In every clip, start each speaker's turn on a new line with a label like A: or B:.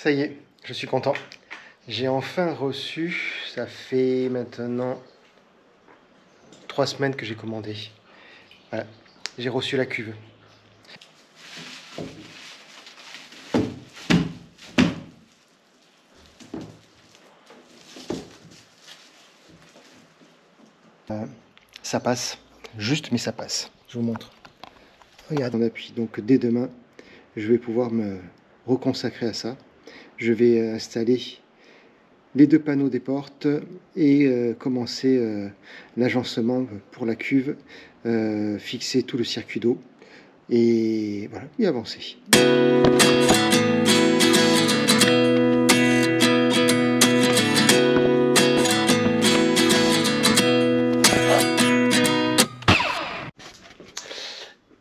A: Ça y est, je suis content. J'ai enfin reçu, ça fait maintenant 3 semaines que j'ai commandé. Voilà, j'ai reçu la cuve. Ça passe, juste mais ça passe. Je vous montre. Regarde, on appuie. Donc dès demain, je vais pouvoir me reconsacrer à ça. Je vais installer les 2 panneaux des portes et commencer l'agencement pour la cuve, fixer tout le circuit d'eau et voilà, y avancer.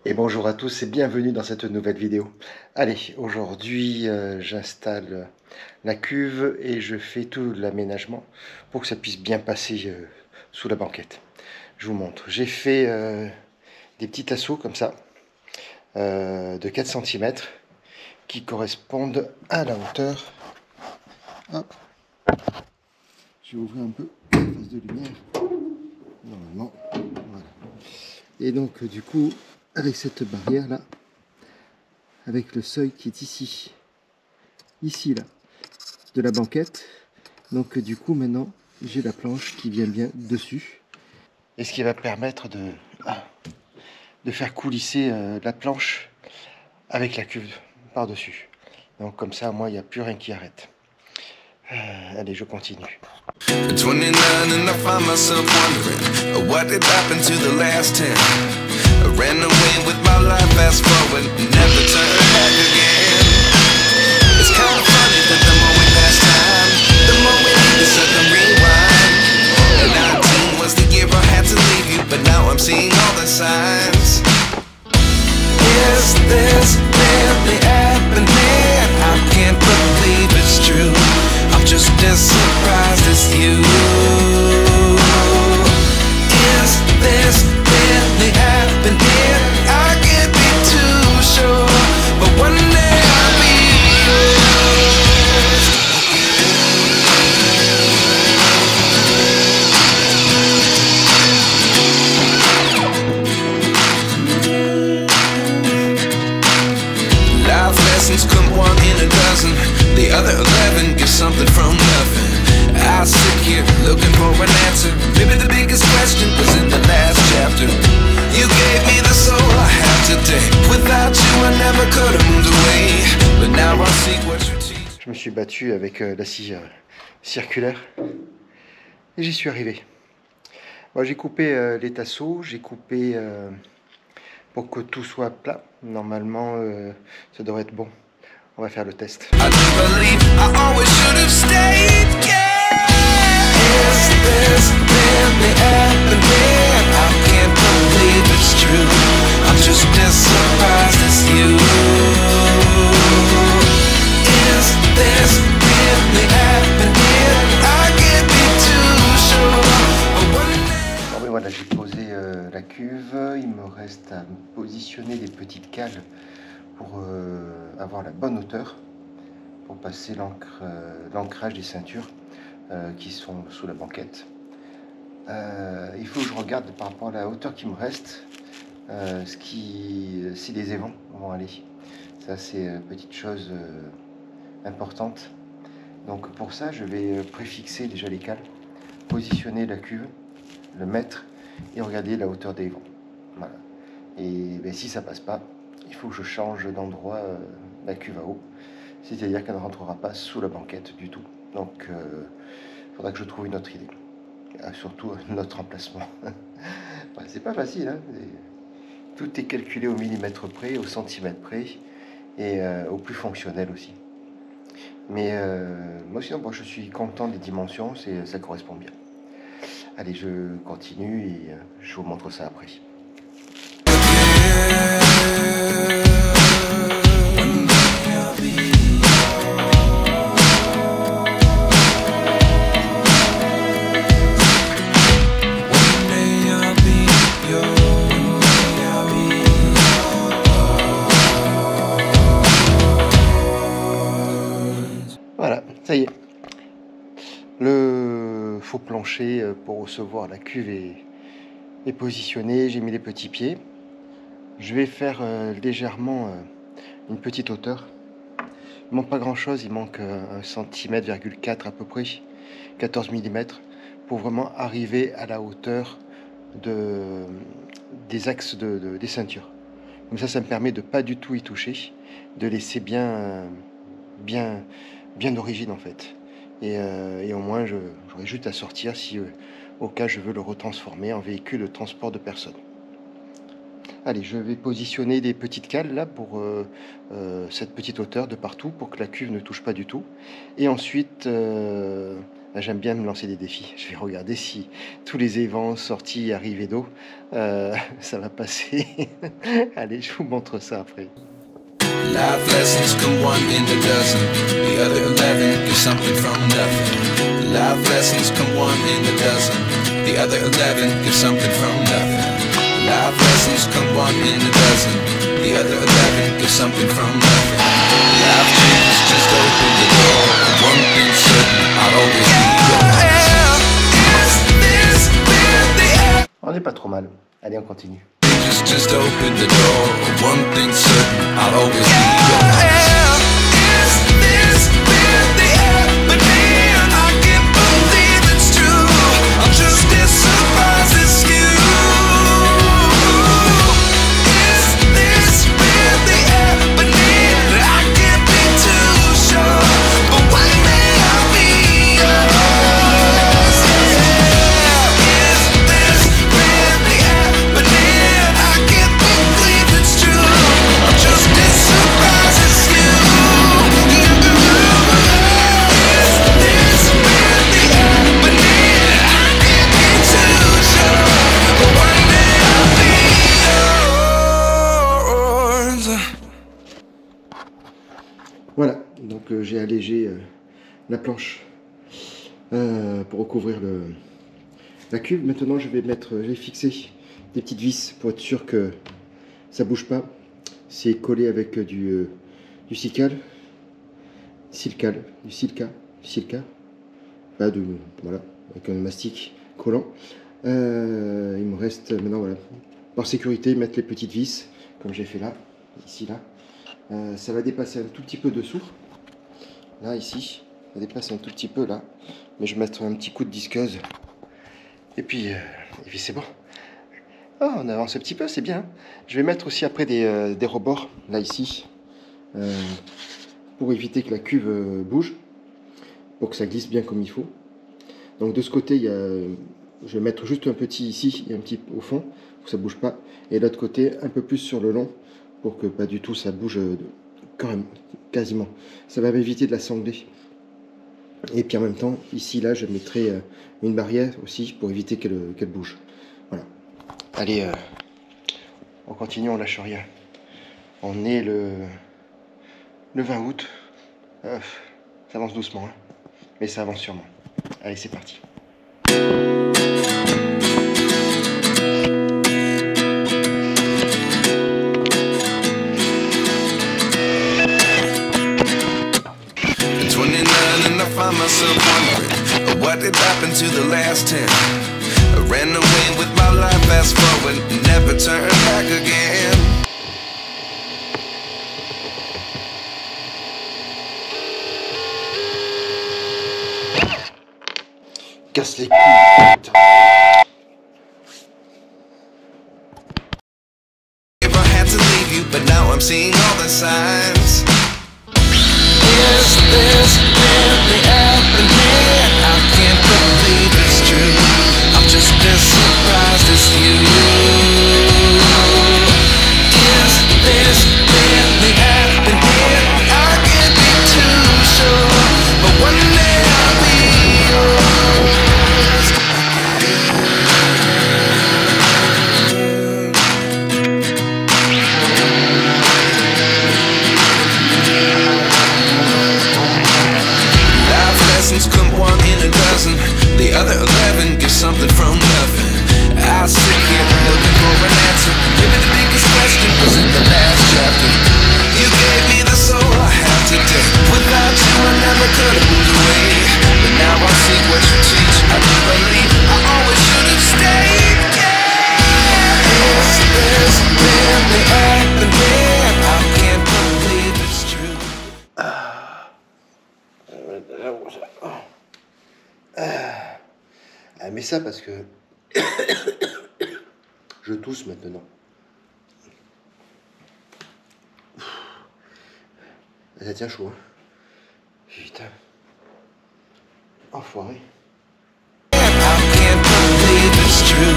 A: Et bonjour à tous et bienvenue dans cette nouvelle vidéo. Allez, aujourd'hui j'installe la cuve et je fais tout l'aménagement pour que ça puisse bien passer sous la banquette. Je vous montre. J'ai fait des petits tasseaux comme ça de 4 cm qui correspondent à la hauteur. Hop. Je vais ouvrir un peu la face de lumière. Normalement, voilà. Et donc du coup, avec cette barrière là, avec le seuil qui est ici là, de la banquette, donc du coup maintenant j'ai la planche qui vient bien dessus, et ce qui va permettre de faire coulisser la planche avec la cuve par dessus. Donc comme ça, moi il n'y a plus rien qui arrête. Allez, je continue. 29 and I find myself wondering what did happen to the last 10. I ran away with my life, fast forward, never turn back again. It's kind of funny that the more we pass time, the more we need to second rewind. And 19 was the year I had to leave you, but now I'm seeing all the signs. Is this really happening? I can't believe it's true. I'm just as surprised as you. Is this really happening? I can't be too sure, but one day I'll be yours. Life lessons come 1 in a dozen. The other 11 get something from nothing. I sit here looking for an answer. Maybe the biggest question was in the last chapter. You gave me the soul I have today. Without you I never could have moved away. But now I see what you teach. Je me suis battu avec la scie circulaire et j'y suis arrivé. Bon, j'ai coupé les tasseaux, j'ai coupé pour que tout soit plat. Normalement ça devrait être bon. On va faire le test. I do believe I always should have stayed. Is this really happening? I can't believe it's true. I'm just as surprised as you. Is this really happening? I can't be too sure. Bon, ben voilà, j'ai posé la cuve. Il me reste à positionner des petites cales pour avoir la bonne hauteur pour passer l'ancrage des ceintures qui sont sous la banquette. Il faut que je regarde par rapport à la hauteur qui me reste si les évents vont aller. Ça c'est petite chose importante. Donc pour ça je vais préfixer déjà les cales, positionner la cuve, le mettre et regarder la hauteur des vents. Voilà. Et ben, si ça passe pas, il faut que je change d'endroit la cuve à eau, c'est-à-dire qu'elle ne rentrera pas sous la banquette du tout. Donc il faudra que je trouve une autre idée, surtout un autre emplacement. C'est pas facile, hein. Tout est calculé au millimètre près, au centimètre près et au plus fonctionnel aussi. Mais moi sinon, bon, je suis content des dimensions, ça correspond bien. Allez, je continue et je vous montre ça après. Ça y est, le faux plancher pour recevoir la cuve est positionné. J'ai mis les petits pieds. Je vais faire légèrement une petite hauteur. Il manque pas grand chose, il manque 1,4 cm à peu près, 14 mm, pour vraiment arriver à la hauteur des axes des ceintures. Comme ça me permet de pas du tout y toucher, de laisser bien d'origine en fait. Et au moins j'aurai juste à sortir si au cas je veux le retransformer en véhicule de transport de personnes. Allez, je vais positionner des petites cales là pour cette petite hauteur de partout pour que la cuve ne touche pas du tout. Et ensuite, j'aime bien me lancer des défis. Je vais regarder si tous les évents, sorties, arrivées d'eau, ça va passer. Allez, je vous montre ça après.
B: Life lessons come one in a dozen. The other 11 get something from nothing. Life lessons come one in a dozen. The other 11 get something from nothing. Life lessons come one in a dozen. The other 11 get something from nothing. Life changes, just open the door. One thing's certain, I'll always be yours.
A: On n'est pas trop mal. Allez, on continue.
B: Just open the door. One thing's certain, I'll always be yours.
A: Voilà, donc j'ai allégé la planche pour recouvrir la cuve. Maintenant je vais fixer des petites vis pour être sûr que ça bouge pas. C'est collé avec du silica, voilà, avec un mastic collant. Il me reste maintenant, voilà, par sécurité, mettre les petites vis comme j'ai fait là, ici, là. Ça va dépasser un tout petit peu dessous, là, ici, ça dépasse un tout petit peu là, mais je vais mettre un petit coup de disqueuse, et puis c'est bon. Oh, on avance un petit peu, c'est bien. Je vais mettre aussi après des rebords, là, ici, pour éviter que la cuve bouge, pour que ça glisse bien comme il faut. Donc de ce côté, je vais mettre juste un petit ici et un petit au fond, pour que ça bouge pas, et de l'autre côté, un peu plus sur le long, pour que pas du tout ça bouge quand même, quasiment. Ça va m'éviter de la sangler. Et puis en même temps, ici, là, je mettrai une barrière aussi pour éviter qu'elle bouge. Voilà. Allez, on continue, on lâche rien. On est le 20 août. Ça avance doucement, hein, mais ça avance sûrement. Allez, c'est parti.
B: Myself wondering what did happen to the last 10. I ran away with my life, fast forward, never turn back again.
A: Casse les couilles, putain.
B: If I had to leave you, but now I'm seeing all the signs. Is this really happening? I can't believe it's true. I'm just as surprised as you. Is this really happening? I can't be too sure, but one day I'll be yours.
A: fermer ça parce que je tousse maintenant. Ça tient chaud, hein. Putain. Enfoiré.
B: I can't believe it's true.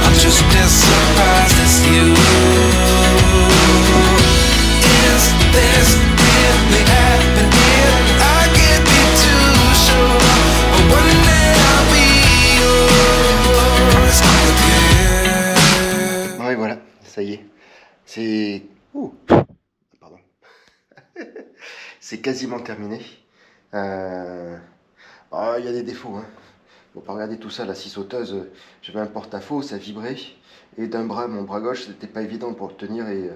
B: I'm just as surprised as you. Is this really happening? I can't be too sure. But one day I'll be yours again.
A: Ouais, voilà, ça y est. C'est... Ouh. Pardon. C'est quasiment terminé. Oh, il y a des défauts, hein. Faut pas regarder tout ça, la scie sauteuse, j'avais un porte-à-faux, ça vibrait, et d'un bras, mon bras gauche, c'était pas évident pour le tenir et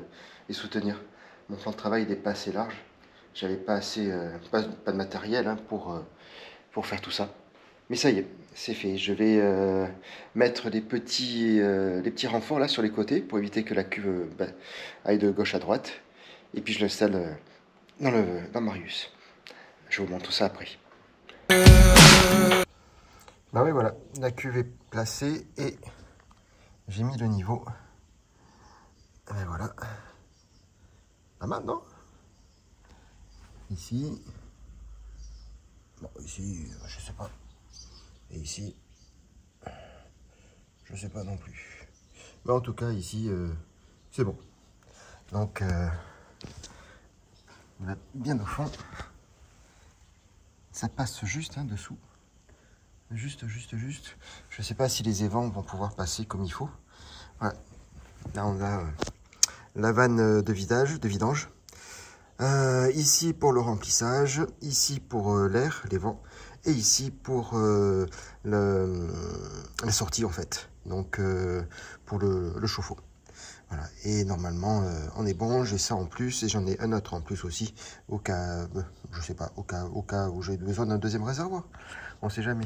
A: soutenir. Mon plan de travail n'est pas assez large, j'avais pas assez, pas de matériel hein, pour faire tout ça. Mais ça y est, c'est fait. Je vais mettre les petits renforts là sur les côtés pour éviter que la cuve aille de gauche à droite. Et puis je l'installe dans Marius. Je vous montre tout ça après. Bah oui, voilà, la cuve est placée et j'ai mis le niveau. Et voilà. Pas mal, non? Ici. Bon, ici, je sais pas. Et ici, je sais pas non plus. Mais en tout cas, ici, c'est bon. Donc, on va bien au fond. Ça passe juste hein, dessous. Juste. Je sais pas si les évents vont pouvoir passer comme il faut. Voilà. Là, on a la vanne de vidange. Ici pour le remplissage. Ici pour l'air, les vents. Et ici pour la sortie, en fait. Donc, pour le chauffe-eau. Voilà. Et normalement, on est bon. J'ai ça en plus. Et j'en ai un autre en plus aussi. Au cas, je sais pas, au cas où j'ai besoin d'un deuxième réservoir. On sait jamais.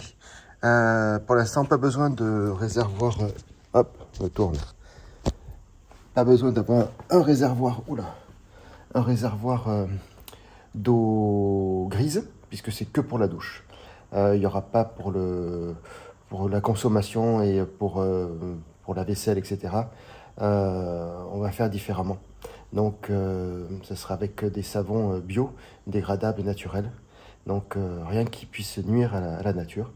A: Pour l'instant, pas besoin de réservoir. Hop, on tourne. Pas besoin d'avoir un réservoir. Oula, un réservoir d'eau grise, puisque c'est que pour la douche. Il n'y aura pas pour la consommation et pour la vaisselle, etc. On va faire différemment. Donc, ça sera avec des savons bio, dégradables et naturels. Donc, rien qui puisse nuire à la nature.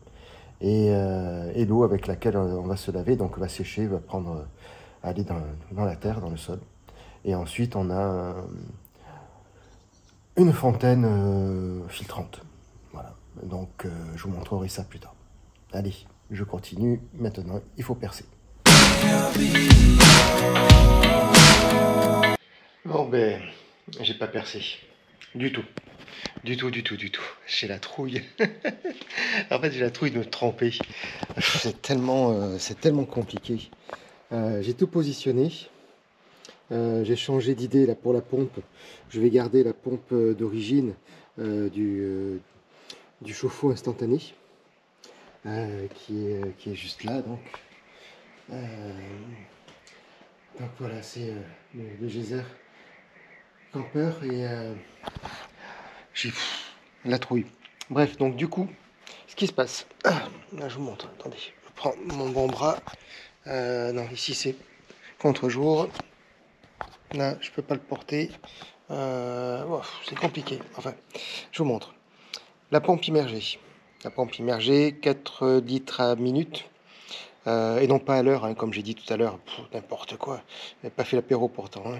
A: Et l'eau avec laquelle on va se laver, donc va sécher, va aller dans la terre, dans le sol. Et ensuite, on a une fontaine filtrante. Voilà. Donc, je vous montrerai ça plus tard. Allez, je continue. Maintenant, il faut percer. Bon, ben, j'ai pas percé. Du tout. Du tout. J'ai la trouille. En fait, j'ai la trouille de me tromper. C'est tellement compliqué. J'ai tout positionné. J'ai changé d'idée là pour la pompe. Je vais garder la pompe d'origine du chauffe-eau instantané qui est juste là. Donc voilà, c'est le geyser Camper et j'ai la trouille. Bref, donc du coup, ce qui se passe, là je vous montre, attendez, je prends mon bon bras, non ici c'est contre-jour, là je peux pas le porter, c'est compliqué, enfin je vous montre. La pompe immergée, 4 litres à minute, et non pas à l'heure, hein, comme j'ai dit tout à l'heure, n'importe quoi, j'ai pas fait l'apéro pourtant, hein,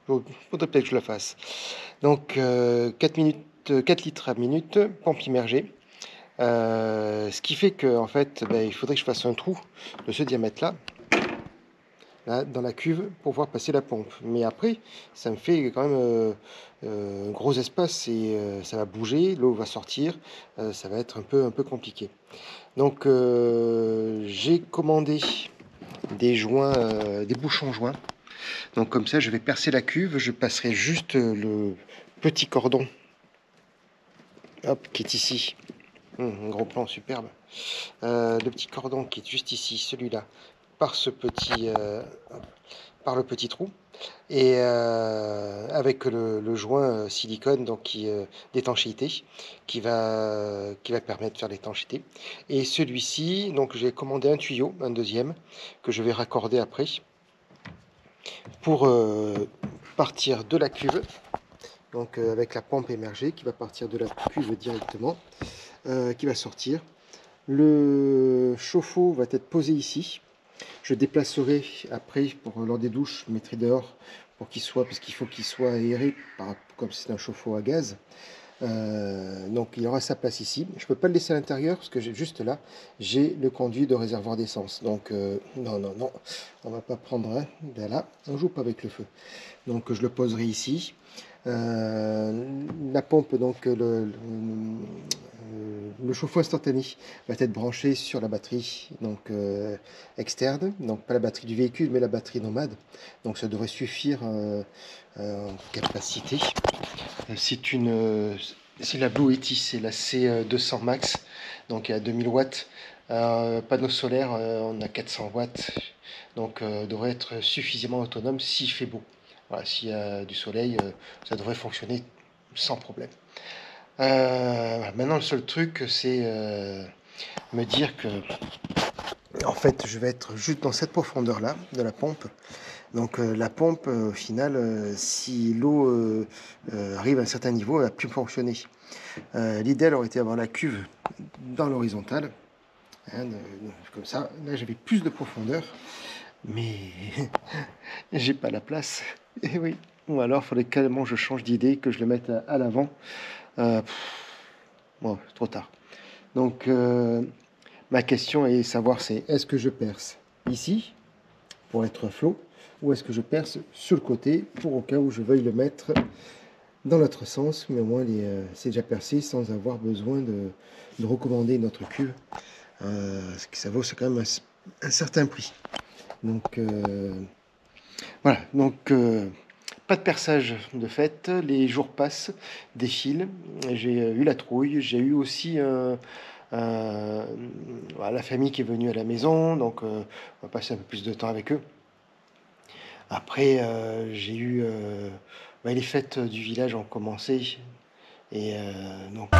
A: faudrait peut-être que je la fasse. Donc 4 litres à minute, pompe immergée. Ce qui fait que en fait, il faudrait que je fasse un trou de ce diamètre-là, là, dans la cuve, pour pouvoir passer la pompe. Mais après, ça me fait quand même un gros espace et ça va bouger, l'eau va sortir, ça va être un peu compliqué. Donc j'ai commandé des joints, des bouchons joints. Donc comme ça, je vais percer la cuve, je passerai juste le petit cordon, hop, qui est ici. Un gros plan superbe. Le petit cordon qui est juste ici, celui-là, par le petit trou. Et avec le joint silicone donc d'étanchéité qui va permettre de faire l'étanchéité. Et celui-ci, donc j'ai commandé un tuyau, un deuxième, que je vais raccorder après pour partir de la cuve, donc avec la pompe émergée qui va partir de la cuve directement, qui va sortir. Le chauffe-eau va être posé ici. Je déplacerai après, lors des douches, je mettrai dehors pour qu'il soit, parce qu'il faut qu'il soit aéré, comme c'est un chauffe-eau à gaz. Donc il aura sa place ici. Je ne peux pas le laisser à l'intérieur parce que j'ai juste là, j'ai le conduit de réservoir d'essence. Donc non, on va pas prendre un. Ben là, on joue pas avec le feu. Donc je le poserai ici. La pompe, donc le chauffe-eau instantané va être branché sur la batterie donc externe, donc pas la batterie du véhicule mais la batterie nomade. Donc ça devrait suffire en capacité. C'est la Blue Yeti, c'est la C200 Max, donc à 2000 watts. Panneau solaire, on a 400 watts, donc devrait être suffisamment autonome s'il fait beau. Voilà, s'il y a du soleil, ça devrait fonctionner sans problème. Voilà. Maintenant, le seul truc, c'est me dire que, en fait, je vais être juste dans cette profondeur-là de la pompe. Donc la pompe, au final, si l'eau arrive à un certain niveau, elle va plus fonctionner. L'idéal aurait été d'avoir la cuve dans l'horizontale, hein, comme ça. Là, j'avais plus de profondeur, mais j'ai pas la place. Et oui. Ou alors, il faudrait carrément que je change d'idée, que je le mette à l'avant. Bon, trop tard. Donc, ma question est savoir, c'est est-ce que je perce ici pour être flot, ou est-ce que je perce sur le côté pour au cas où je veuille le mettre dans l'autre sens, mais au moins c'est déjà percé sans avoir besoin de recommander notre cuve. Ce que ça vaut, c'est quand même un certain prix. Donc voilà, donc pas de perçage de fait, les jours passent, défilent, j'ai eu la trouille, j'ai eu aussi la famille qui est venue à la maison, donc on va passer un peu plus de temps avec eux. Après, j'ai eu les fêtes du village ont commencé et donc.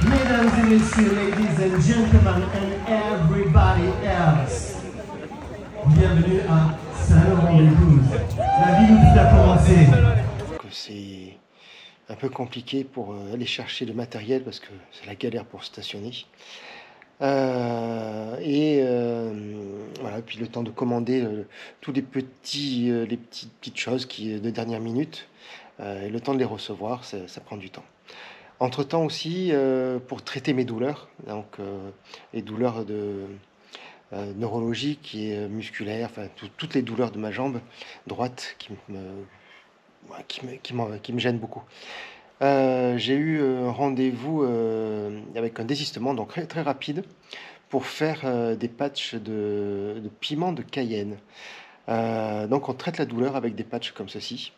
C: Mesdames et messieurs, ladies and gentlemen, and everybody else, bienvenue à Saint-Laurent-des-Gouzes. La visite a commencé.
A: C'est un peu compliqué pour aller chercher le matériel parce que c'est la galère pour stationner. Voilà, puis le temps de commander tous les petites choses de dernière minute, et le temps de les recevoir, ça prend du temps. Entre-temps aussi, pour traiter mes douleurs, donc les douleurs neurologiques et musculaires, enfin toutes les douleurs de ma jambe droite qui me gênent beaucoup. J'ai eu un rendez-vous avec un désistement, donc très rapide, pour faire des patchs de piment de Cayenne. Donc on traite la douleur avec des patchs comme ceci.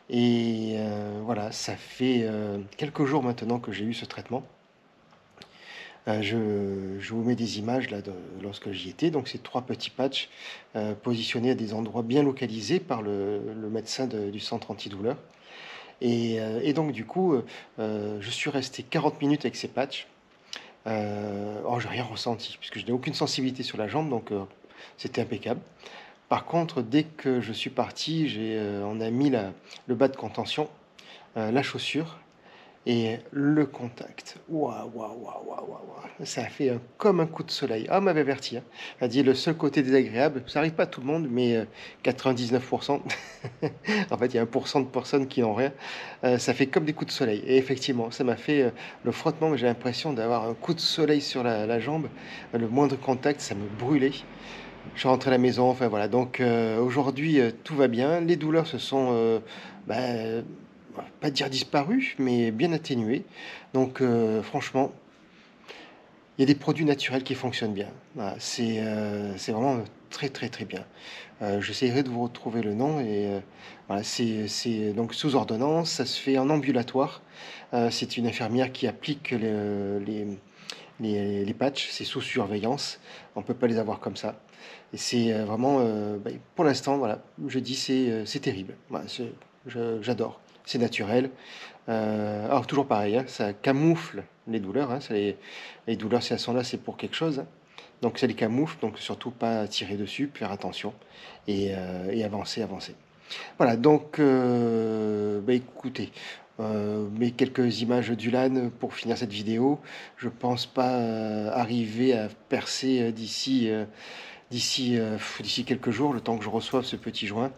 A: Et voilà, ça fait quelques jours maintenant que j'ai eu ce traitement. Je vous mets des images là lorsque j'y étais. Donc c'est 3 petits patchs positionnés à des endroits bien localisés par le médecin du centre antidouleur. Et donc du coup, je suis resté 40 minutes avec ces patchs. J'ai rien ressenti puisque je n'ai aucune sensibilité sur la jambe, donc c'était impeccable. Par contre, dès que je suis parti, on a mis le bas de contention, la chaussure et le contact. Waouh, ça a fait comme un coup de soleil. Ah, on m'avait averti. Hein. Elle a dit le seul côté désagréable, ça n'arrive pas à tout le monde, mais 99%. En fait, il y a 1% de personnes qui n'ont rien. Ça fait comme des coups de soleil. Et effectivement, ça m'a fait le frottement, mais j'ai l'impression d'avoir un coup de soleil sur la jambe. Le moindre contact, ça me brûlait. Je suis rentré à la maison, enfin voilà. Donc aujourd'hui, tout va bien. Les douleurs se sont, pas dire disparues, mais bien atténuées. Donc franchement, Il y a des produits naturels qui fonctionnent bien. Voilà, c'est vraiment très très très bien. J'essaierai de vous retrouver le nom et voilà, c'est donc sous ordonnance, ça se fait en ambulatoire. C'est une infirmière qui applique les patchs, c'est sous surveillance. On ne peut pas les avoir comme ça. Et c'est vraiment, pour l'instant, voilà, je dis c'est terrible. Voilà, j'adore. C'est naturel. Alors toujours pareil, hein, ça camoufle les douleurs. Hein, les douleurs, si elles sont là, c'est pour quelque chose. Hein. Donc ça les camoufle, donc surtout pas tirer dessus, faire attention et avancer. Voilà, donc écoutez, mes quelques images d'Ulan pour finir cette vidéo. Je pense pas arriver à percer d'ici quelques jours, le temps que je reçoive ce petit joint.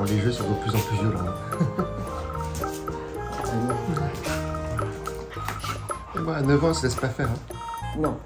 A: Les jeux sont de plus en plus violents. Et moi, à 9 ans, on se laisse pas faire. Hein.
D: Non.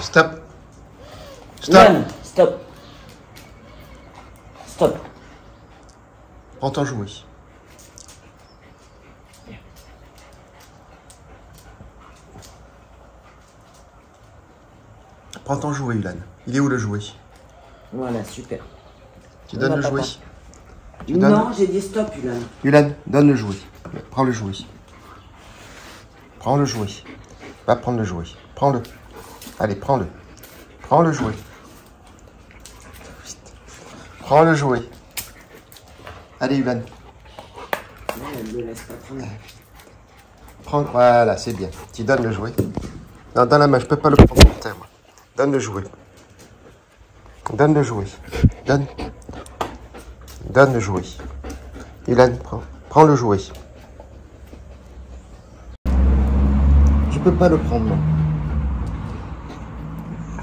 A: Stop.
D: Stop. Stop. Stop.
A: Prends ton jouet. Prends ton jouet, Ulan. Il est où le jouet?
D: Voilà, super.
A: Tu donnes le jouet.
D: Non, j'ai dit stop, Ulan.
A: Ulan, donne le jouet. Prends le jouet. Prends le jouet. Va prendre le jouet. Prends-le. Allez, prends-le. Prends le jouet. Prends le jouet. Allez, Ulan.
D: Elle ne laisse pas prendre.
A: Prends. Voilà, c'est bien. Tu donnes le jouet. Non, dans la main, je peux pas le prendre par terre, moi. Donne le jouet. Donne le jouet. Donne. Donne le jouet. Ulan, prends le jouet. Je peux pas le prendre, non.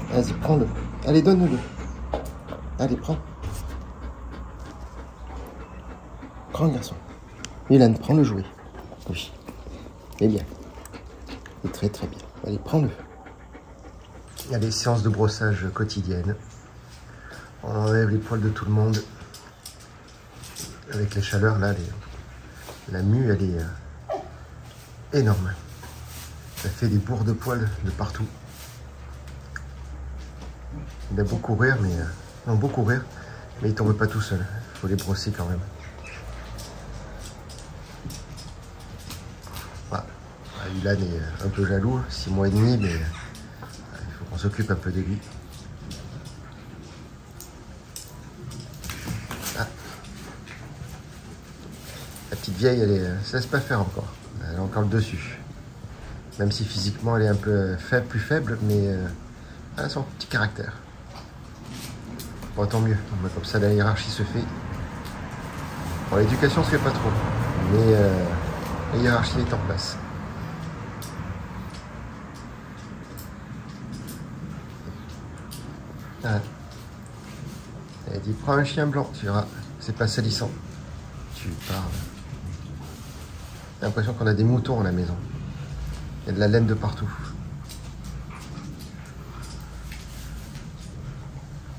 A: Vas-y, prends-le. Allez, donne-le. Allez, prends. Prends, garçon. Ulan, prends le jouet. Oui. C'est bien. C'est très très bien. Allez, prends-le. Il y a des séances de brossage quotidiennes. On enlève les poils de tout le monde. Avec les chaleurs, là, la mue, elle est énorme. Ça fait des bourres de poils de partout. Il a beau courir, mais il tombe pas tout seul. Il faut les brosser quand même. Voilà. Ulan est un peu jaloux, 6 mois et demi, mais il faut qu'on s'occupe un peu de lui. Ah. La petite vieille, elle se laisse pas faire encore. Elle a encore le dessus. Même si physiquement elle est un peu faible, plus faible, mais elle a son petit caractère. Bon, tant mieux. Comme ça, la hiérarchie se fait. Bon, l'éducation se fait pas trop, mais la hiérarchie est en place. Ah. Elle dit prends un chien blanc, tu verras, c'est pas salissant. Tu parles. J'ai l'impression qu'on a des moutons à la maison. Il y a de la laine de partout.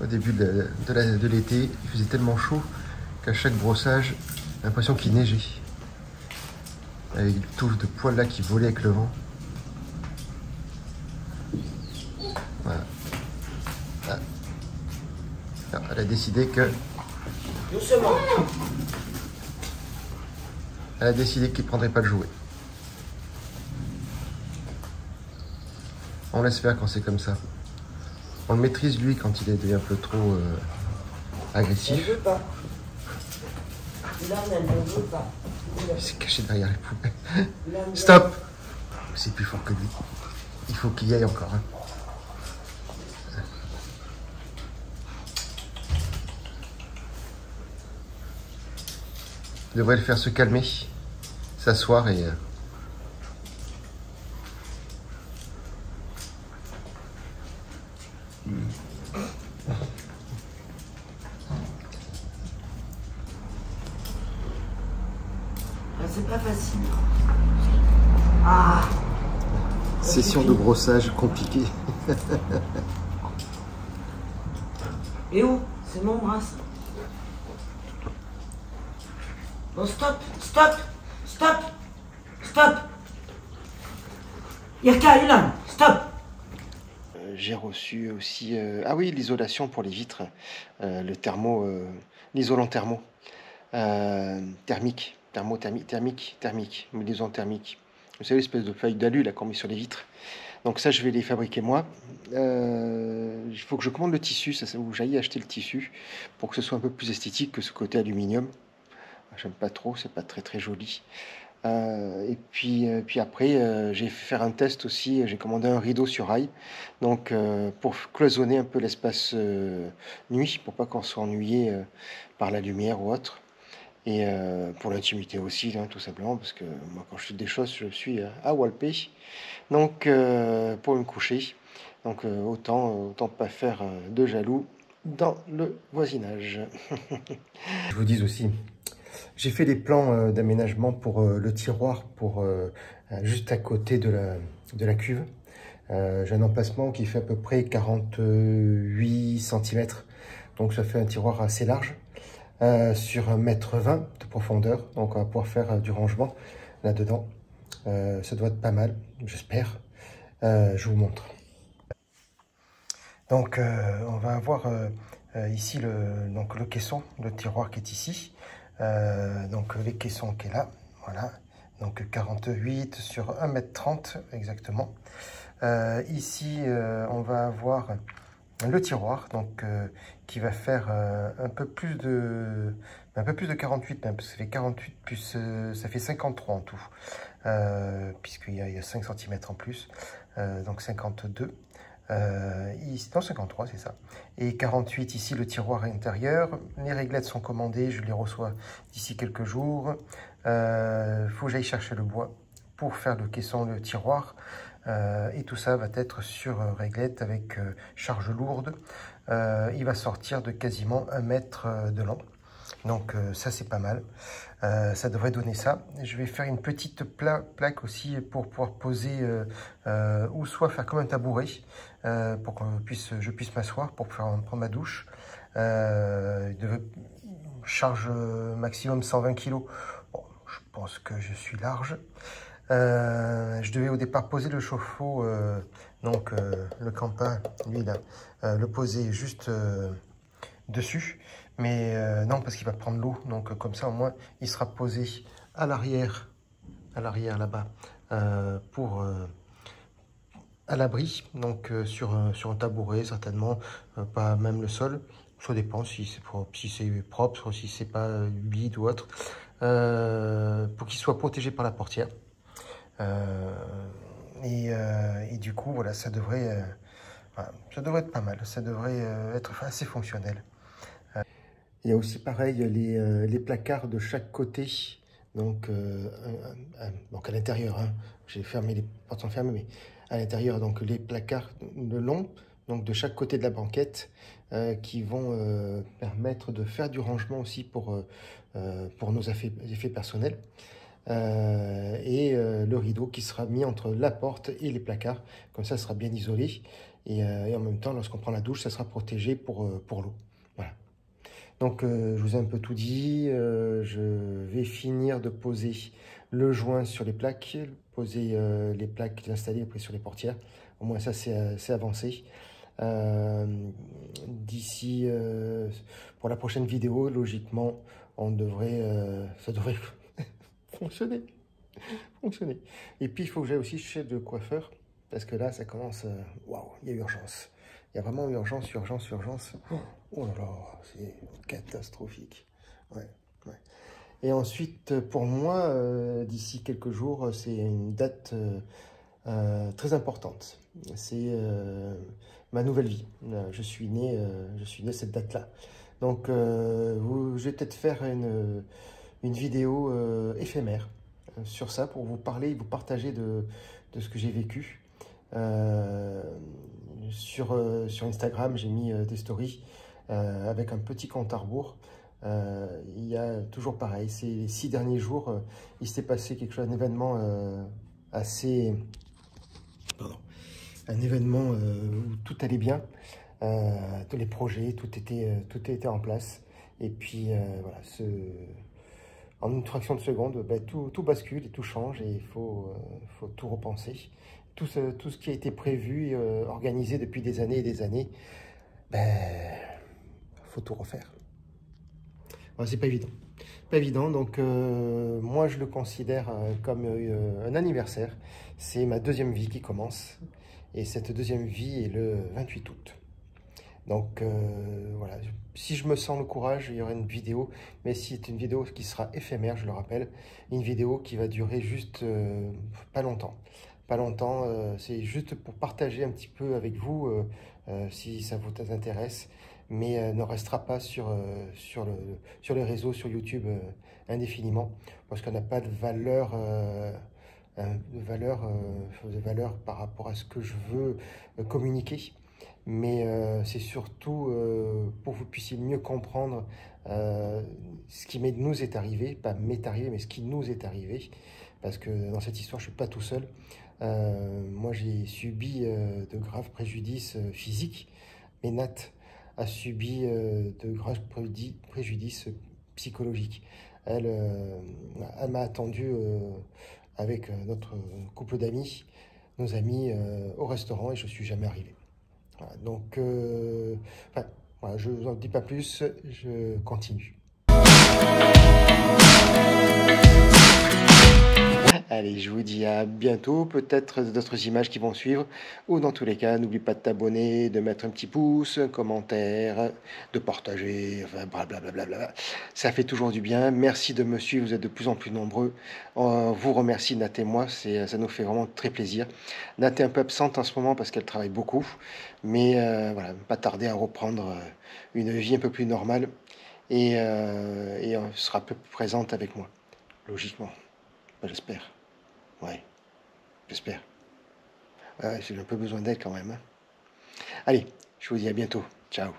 A: Au début de l'été, il faisait tellement chaud qu'à chaque brossage, j'ai l'impression qu'il neigeait. Avec une touche de poils là qui volait avec le vent. Voilà. Ah. Alors, elle a décidé que...
D: Doucement.
A: Elle a décidé qu'il ne prendrait pas le jouet. On laisse faire quand c'est comme ça. On le maîtrise lui quand il devient un peu trop agressif.
D: Elle ne veut pas. Là, elle ne veut pas.
A: Il s'est caché derrière les poubelles.
D: Là,
A: Stop! C'est plus fort que lui. Il faut qu'il y aille encore. Hein. Je devrais le faire se calmer, s'asseoir et...
D: c'est pas facile. Ah!
A: Session de brossage compliquée.
D: Et où? C'est mon bras. Bon, stop, stop, stop, stop. Yaka, Ilan, stop.
A: J'ai reçu aussi... ah oui, l'isolation pour les vitres. Le thermo... l'isolant thermo. Thermique. Thermique. L'isolant thermique. Vous savez, l'espèce de feuille d'alu là qu'on met sur les vitres. Donc ça, je vais les fabriquer moi. Il faut que je commande le tissu, où j'aille acheter le tissu pour que ce soit un peu plus esthétique que ce côté aluminium. J'aime pas trop, c'est pas très joli. Et puis après, j'ai fait faire un test aussi. J'ai commandé un rideau sur rail, donc pour cloisonner un peu l'espace nuit, pour pas qu'on soit ennuyé par la lumière ou autre. Et pour l'intimité aussi, hein, tout simplement, parce que moi, quand je fais des choses, je suis à Walpé, donc pour me coucher. Donc autant pas faire de jaloux dans le voisinage. Je vous dis aussi, j'ai fait des plans d'aménagement pour le tiroir, pour juste à côté de la cuve. J'ai un emplacement qui fait à peu près 48 cm, donc ça fait un tiroir assez large. Sur 1,20 m de profondeur, donc on va pouvoir faire du rangement là-dedans. Ça doit être pas mal, j'espère. Je vous montre. Donc on va avoir ici le caisson, le tiroir qui est ici. Donc les caissons qui est là, voilà. Donc 48 sur 1,30 m exactement. Ici on va avoir le tiroir, donc qui va faire un peu plus de 48 même, parce que ça fait 48 plus ça fait 53 en tout, puisqu'il y a 5 cm en plus, donc 52, non 53 c'est ça, et 48 ici le tiroir intérieur. Les réglettes sont commandées, je les reçois d'ici quelques jours. Faut que j'aille chercher le bois pour faire le caisson, le tiroir. Et tout ça va être sur réglette avec charge lourde. Il va sortir de quasiment 1 mètre de long. Donc ça c'est pas mal. Ça devrait donner ça. Je vais faire une petite plaque aussi pour pouvoir poser ou soit faire comme un tabouret pour que je puisse m'asseoir pour pouvoir prendre ma douche. Charge maximum 120 kg. Bon, je pense que je suis large. Je devais au départ poser le chauffe-eau, donc le campin, lui là, le poser juste dessus, mais non, parce qu'il va prendre l'eau, donc comme ça au moins il sera posé à l'arrière là-bas, pour à l'abri, donc sur un tabouret certainement, pas même le sol. Ça dépend si c'est propre, si c'est pas humide ou autre, pour qu'il soit protégé par la portière. Et du coup, voilà, ça devrait être pas mal, ça devrait être assez fonctionnel. Il y a aussi pareil les placards de chaque côté, donc à l'intérieur, hein. J'ai fermé les portes sont fermées, mais à l'intérieur, donc les placards le long, donc de chaque côté de la banquette, qui vont permettre de faire du rangement aussi pour nos effets personnels. Le rideau qui sera mis entre la porte et les placards, comme ça sera bien isolé, et en même temps, lorsqu'on prend la douche, ça sera protégé pour l'eau. Voilà. Donc je vous ai un peu tout dit, je vais finir de poser le joint sur les plaques, poser les plaques, les installer après sur les portières. Au moins ça c'est avancé. D'ici pour la prochaine vidéo, logiquement, ça devrait fonctionner. Et puis il faut que j'aille aussi chez le coiffeur, parce que là ça commence, waouh, il y a urgence. Il y a vraiment urgence. Oh là là, c'est catastrophique. Ouais. Et ensuite, pour moi, d'ici quelques jours, c'est une date très importante. C'est ma nouvelle vie. Je suis né cette date-là. Donc, je vais peut-être faire une vidéo éphémère sur ça pour vous parler, vous partager de ce que j'ai vécu. Sur Instagram, j'ai mis des stories avec un petit compte à rebours. Il y a toujours pareil, ces 6 derniers jours, il s'est passé quelque chose, un événement un événement où tout allait bien, tous les projets, tout était en place. Et puis voilà, en une fraction de seconde, tout bascule et tout change, et il faut tout repenser. Tout ce qui a été prévu, organisé depuis des années et des années, faut tout refaire. C'est pas évident. Donc moi je le considère comme un anniversaire. C'est ma deuxième vie qui commence, et cette deuxième vie est le 28 août. Donc voilà, si je me sens le courage, il y aura une vidéo, mais c'est une vidéo qui sera éphémère, je le rappelle, une vidéo qui va durer juste pas longtemps, c'est juste pour partager un petit peu avec vous, si ça vous intéresse, mais ne restera pas sur les réseaux, sur YouTube indéfiniment, parce qu'on n'a pas de valeur, par rapport à ce que je veux communiquer. Mais c'est surtout pour que vous puissiez mieux comprendre ce qui nous est arrivé, pas m'est arrivé, mais ce qui nous est arrivé, parce que dans cette histoire, je ne suis pas tout seul. Moi, j'ai subi de graves préjudices physiques, mais Nat a subi de graves préjudices psychologiques. Elle m'a attendu avec notre couple d'amis, nos amis, au restaurant, et je ne suis jamais arrivé. Voilà, donc, voilà, je n'en dis pas plus, je continue. Allez, je vous dis à bientôt, peut-être d'autres images qui vont suivre, ou dans tous les cas, n'oublie pas de t'abonner, de mettre un petit pouce, un commentaire, de partager, enfin blablabla. Ça fait toujours du bien. Merci de me suivre, vous êtes de plus en plus nombreux. On vous remercie, Nat et moi, ça nous fait vraiment très plaisir. Nat est un peu absente en ce moment parce qu'elle travaille beaucoup, mais voilà, pas tarder à reprendre une vie un peu plus normale, et elle sera un peu plus présente avec moi, logiquement. J'espère. Ouais, j'espère. Ouais, j'ai un peu besoin d'aide quand même. Allez, je vous dis à bientôt. Ciao.